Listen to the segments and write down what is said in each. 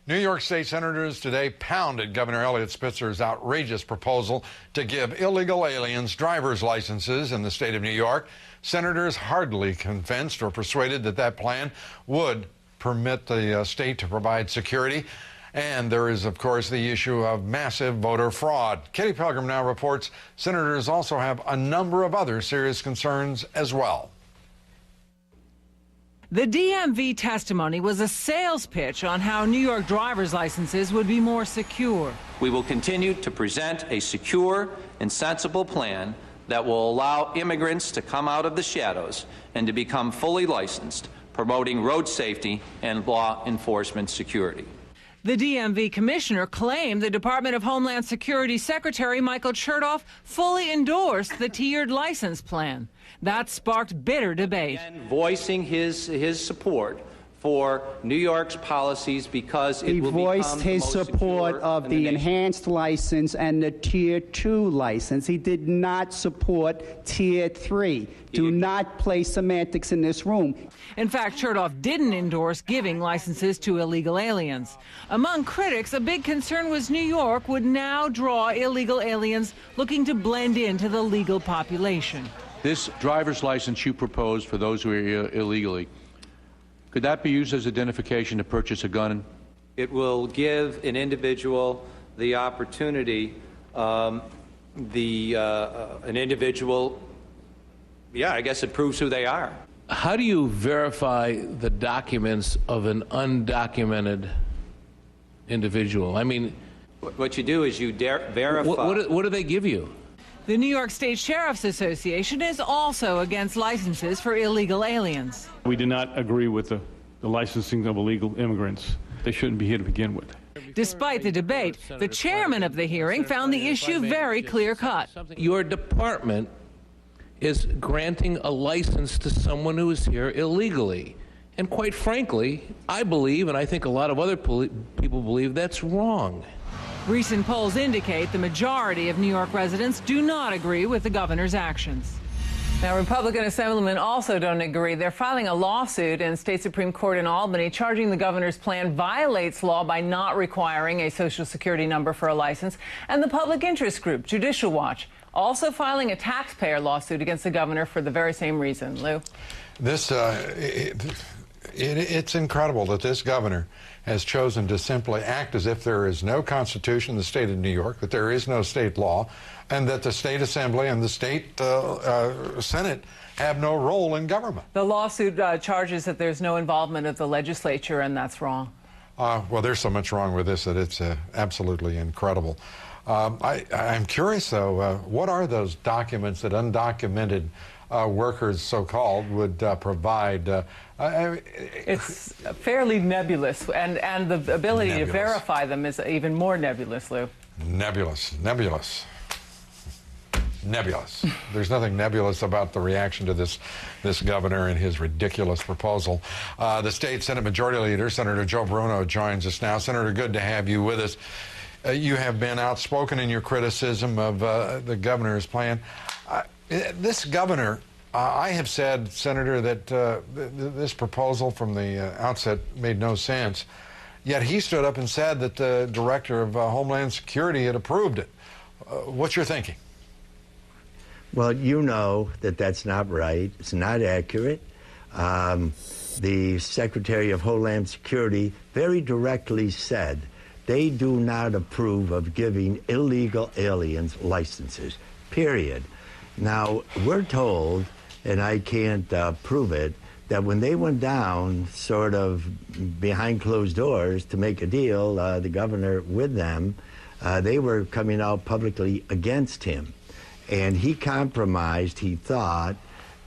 New York State senators today pounded Governor Eliot Spitzer's outrageous proposal to give illegal aliens driver's licenses in the state of New York. Senators hardly convinced or persuaded that that plan would permit the state to provide security. And there is, of course, the issue of massive voter fraud. Katie Pilgrim now reports senators also have a number of other serious concerns as well. The DMV testimony was a sales pitch on how New York driver's licenses would be more secure. We will continue to present a secure and sensible plan that will allow immigrants to come out of the shadows and to become fully licensed, promoting road safety and law enforcement security. The DMV commissioner claimed the Department of Homeland Security Secretary Michael Chertoff fully endorsed the tiered license plan. That sparked bitter debate. Voicing his support for New York's policies because it will voiced his support of the enhanced license and the Tier 2 license. He did not support Tier 3. Do not play semantics in this room. In fact, Chertoff didn't endorse giving licenses to illegal aliens. Among critics, a big concern was New York would now draw illegal aliens looking to blend into the legal population. This driver's license you propose for those who are illegally, could that be used as identification to purchase a gun? It will give an individual the opportunity, an individual, I guess it proves who they are. How do you verify the documents of an undocumented individual? I mean, what you do is you verify. What do they give you? The New York State Sheriff's Association is also against licenses for illegal aliens. We do not agree with the licensing of illegal immigrants. They shouldn't be here to begin with. Despite the debate, the chairman of the hearing found the issue very clear-cut. Your department is granting a license to someone who is here illegally. And quite frankly, I believe, and I think a lot of other people believe, that's wrong. Recent polls indicate the majority of New York residents do not agree with the governor's actions. Now, Republican Assemblymen also don't agree. They're filing a lawsuit in state Supreme Court in Albany, charging the governor's plan violates law by not requiring a Social Security number for a license. And the public interest group, Judicial Watch, also filing a taxpayer lawsuit against the governor for the very same reason. Lou? It's incredible that this governor has chosen to simply act as if there is no constitution in the state of New York, that there is no state law, and that the state assembly and the state Senate have no role in government. The lawsuit charges that there's no involvement of the legislature, and that's wrong. Well, there's so much wrong with this that it's absolutely incredible. I'm curious, though, what are those documents that undocumented workers, so-called, would provide? It's fairly nebulous, and the ability to verify them is even more nebulous, Lou. Nebulous. There's nothing nebulous about the reaction to this governor and his ridiculous proposal. The state Senate Majority Leader, Senator Joe Bruno, joins us now. Senator, good to have you with us. You have been outspoken in your criticism of the governor's plan. This governor, I have said, Senator, that this proposal from the outset made no sense. Yet he stood up and said that the director of Homeland Security had approved it. What's your thinking? Well, you know that that's not right. It's not accurate. The Secretary of Homeland Security very directly said they do not approve of giving illegal aliens licenses, period. Now, we're told, and I can't prove it, that when they went down sort of behind closed doors to make a deal, the governor with them, they were coming out publicly against him. And he compromised, he thought,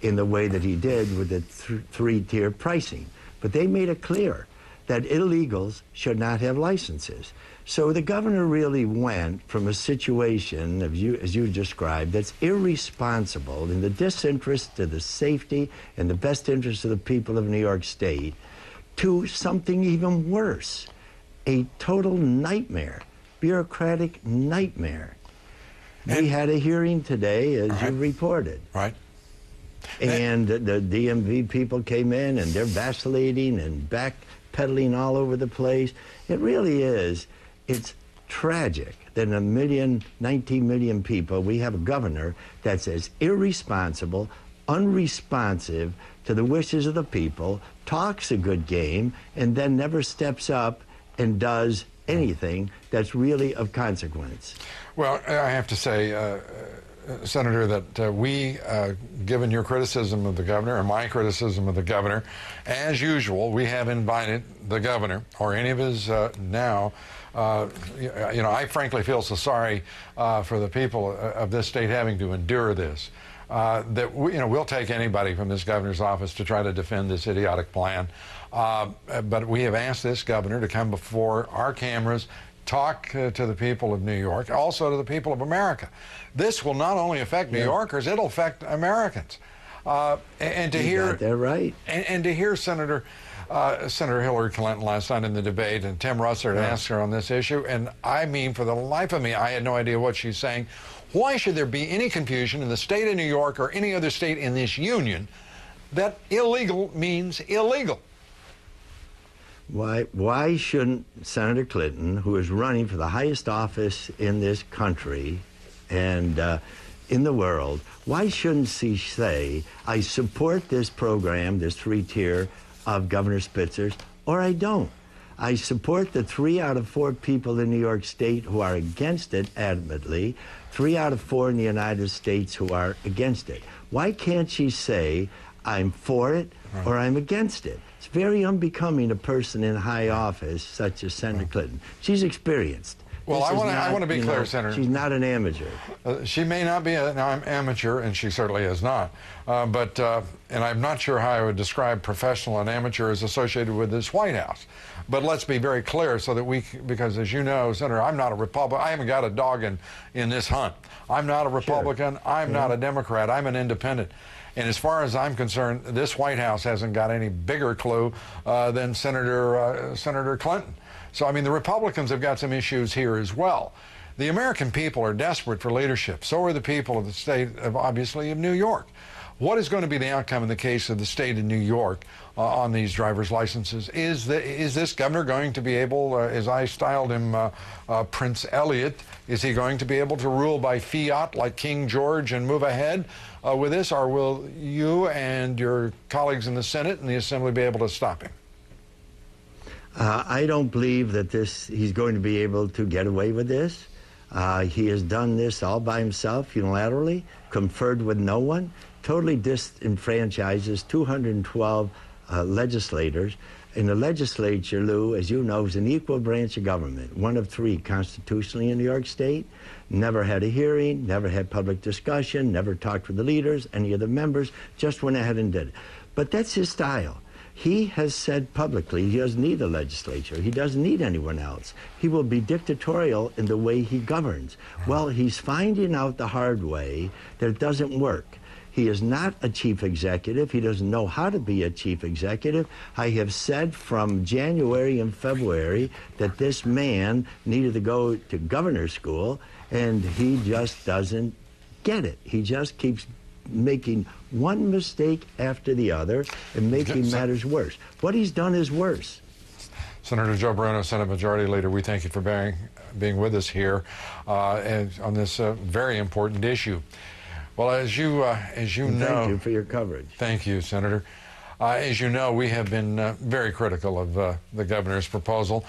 in the way that he did with the three-tier pricing. But they made it clear that illegals should not have licenses. So the governor really went from a situation, as you described, that's irresponsible in the disinterest of the safety and the best interest of the people of New York State, to something even worse, a total nightmare, bureaucratic nightmare. We had a hearing today, as you reported. Right. And the DMV people came in, and they're vacillating and peddling all over the place. It really is. It's tragic that in 19 million people, we have a governor that's as irresponsible, unresponsive to the wishes of the people, talks a good game, and then never steps up and does anything that's really of consequence. Well, I have to say, Senator, that we, given your criticism of the governor and my criticism of the governor, as usual, we have invited the governor or any of his now. I frankly feel so sorry for the people of this state having to endure this. That we'll take anybody from this governor's office to try to defend this idiotic plan. But we have asked this governor to come before our cameras, talk to the people of New York, also to the people of America. This will not only affect New Yorkers, it'll affect Americans. And to hear they're right. And to hear Senator Hillary Clinton last night in the debate, and Tim Russert asked her on this issue, and I mean, for the life of me, I had no idea what she's saying. Why should there be any confusion in the state of New York or any other state in this union that illegal means illegal? Why shouldn't Senator Clinton, who is running for the highest office in this country and in the world, why shouldn't she say, I support this program, this three-tier of Governor Spitzer's, or I don't? I support the 3 out of 4 people in New York State who are against it adamantly, 3 out of 4 in the United States who are against it. Why can't she say, I'm for it or I'm against it? It's very unbecoming a person in high office such as Senator Clinton. She's experienced. Well, I want to be clear, Senator. She's not an amateur. She may not be an amateur, and she certainly is not. And I'm not sure how I would describe professional and amateur as associated with this White House. But let's be very clear so that because as you know, Senator, I'm not a Republican. I haven't got a dog in this hunt. I'm not a Republican. Sure. I'm not a Democrat. I'm an independent. And as far as I'm concerned, this White House hasn't got any bigger clue than Senator Clinton. So, I mean, the Republicans have got some issues here as well. The American people are desperate for leadership. So are the people of the state, obviously, of New York. What is going to be the outcome in the case of the state of New York on these driver's licenses? Is this governor going to be able, as I styled him, Prince Elliot, is he going to be able to rule by fiat like King George and move ahead with this? Or will you and your colleagues in the Senate and the Assembly be able to stop him? I don't believe that he's going to be able to get away with this. He has done this all by himself, unilaterally, conferred with no one, totally disenfranchises 212 legislators. And the legislature, Lou, as you know, is an equal branch of government, one of 3 constitutionally in New York State, never had a hearing, never had public discussion, never talked with the leaders, any of the members, just went ahead and did it. But that's his style. He has said publicly he doesn't need a legislature. He doesn't need anyone else. He will be dictatorial in the way he governs. Well, he's finding out the hard way that it doesn't work. He is not a chief executive. He doesn't know how to be a chief executive. I have said from January and February that this man needed to go to governor's school, and he just doesn't get it. He just keeps making one mistake after the other and making matters worse. What he's done is worse. Senator Joe Bruno, Senate Majority Leader, we thank you for being with us here and on this very important issue. Well, as you know, thank you for your coverage. Thank you, Senator. As you know, we have been very critical of the governor's proposal.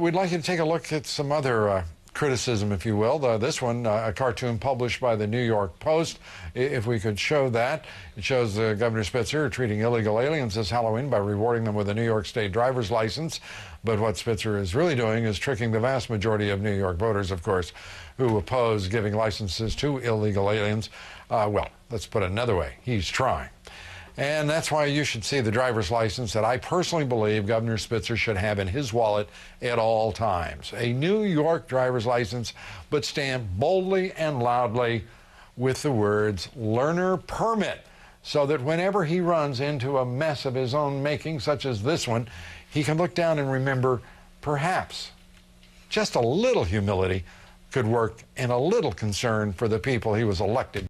We'd like you to take a look at some other criticism, if you will. This one, a cartoon published by the New York Post. If we could show that. It shows Governor Spitzer treating illegal aliens this Halloween by rewarding them with a New York State driver's license. But what Spitzer is really doing is tricking the vast majority of New York voters, of course, who oppose giving licenses to illegal aliens. Well, let's put it another way. He's trying. And that's why you should see the driver's license that I personally believe Governor Spitzer should have in his wallet at all times. A New York driver's license, but stamped boldly and loudly with the words learner permit, so that whenever he runs into a mess of his own making, such as this one, he can look down and remember perhaps just a little humility could work and a little concern for the people he was elected